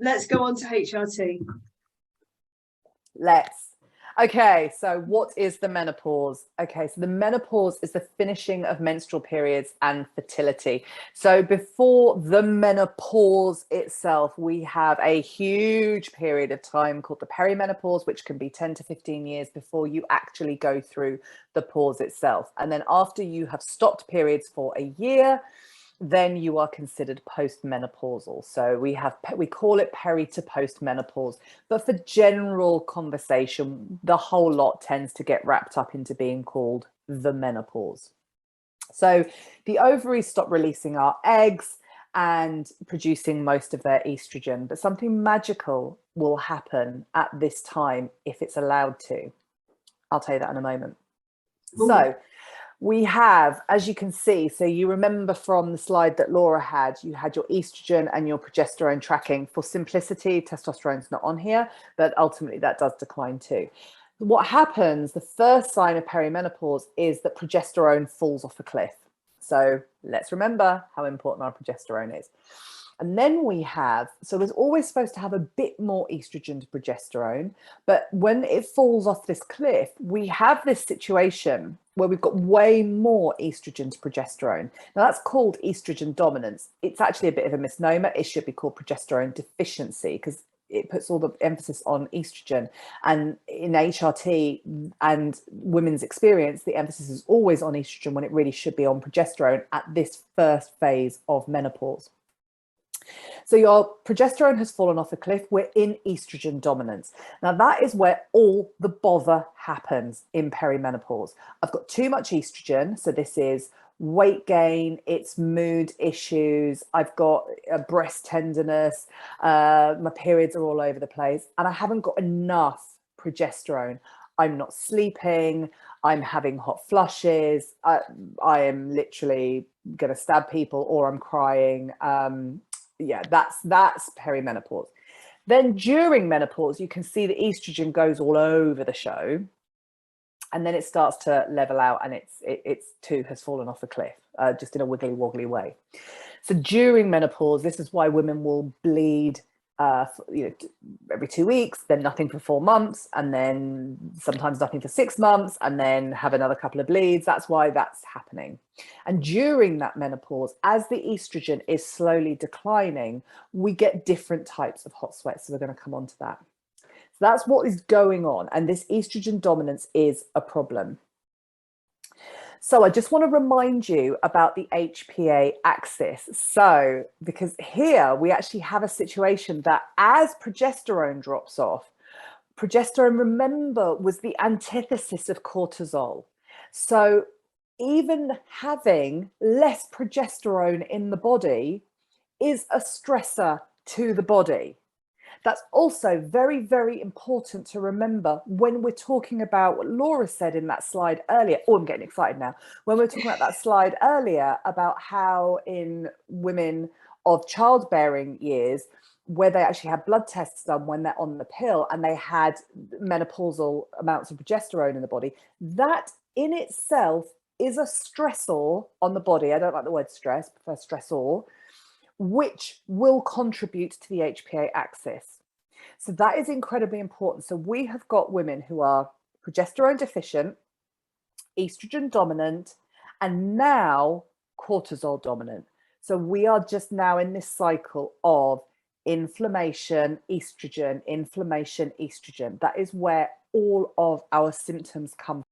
let's go on to HRT. Let's. Okay, so what is the menopause? Okay, so the menopause is the finishing of menstrual periods and fertility. So before the menopause itself, we have a huge period of time called the perimenopause, which can be 10 to 15 years before you actually go through the pause itself. And then after you have stopped periods for a year, then you are considered postmenopausal. So we call it peri to postmenopause, but for general conversation, the whole lot tends to get wrapped up into being called the menopause. So the ovaries stop releasing our eggs and producing most of their estrogen, but something magical will happen at this time if it's allowed to. I'll tell you that in a moment. Ooh. So we have, as you can see, so you remember from the slide that Laura had, you had your estrogen and your progesterone tracking. For simplicity, testosterone's not on here, but ultimately that does decline too. What happens, the first sign of perimenopause is that progesterone falls off a cliff. So let's remember how important our progesterone is. And then we have, so there's always supposed to have a bit more estrogen to progesterone, but when it falls off this cliff, we have this situation where we've got way more estrogen to progesterone. Now that's called estrogen dominance. It's actually a bit of a misnomer. It should be called progesterone deficiency because it puts all the emphasis on estrogen. And in HRT and women's experience, the emphasis is always on estrogen when it really should be on progesterone at this first phase of menopause. So your progesterone has fallen off a cliff. We're in estrogen dominance. Now that is where all the bother happens in perimenopause. I've got too much estrogen. So this is weight gain, it's mood issues. I've got breast tenderness. My periods are all over the place and I haven't got enough progesterone. I'm not sleeping. I'm having hot flushes. I am literally going to stab people or I'm crying. Yeah, that's perimenopause. Then during menopause, you can see the estrogen goes all over the show, and then it starts to level out, and it's too has fallen off a cliff, just in a wiggly woggly way. So during menopause, this is why women will bleed, every 2 weeks, then nothing for 4 months, and then sometimes nothing for 6 months, and then have another couple of bleeds. That's why that's happening. And during that menopause, as the estrogen is slowly declining, we get different types of hot sweats. So we're going to come on to that. So that's what is going on. And this estrogen dominance is a problem. So I just want to remind you about the HPA axis. So, because here we actually have a situation that as progesterone drops off, progesterone, remember, was the antithesis of cortisol. So even having less progesterone in the body is a stressor to the body. That's also very, very important to remember when we're talking about what Laura said in that slide earlier. Oh, I'm getting excited now. When we're talking about that slide earlier about how in women of childbearing years, where they actually had blood tests done when they're on the pill and they had menopausal amounts of progesterone in the body, that in itself is a stressor on the body. I don't like the word stress, I prefer stressor, which will contribute to the HPA axis. So that is incredibly important. So we have got women who are progesterone deficient, estrogen dominant, and now cortisol dominant. So we are just now in this cycle of inflammation, estrogen, inflammation, estrogen. That is where all of our symptoms come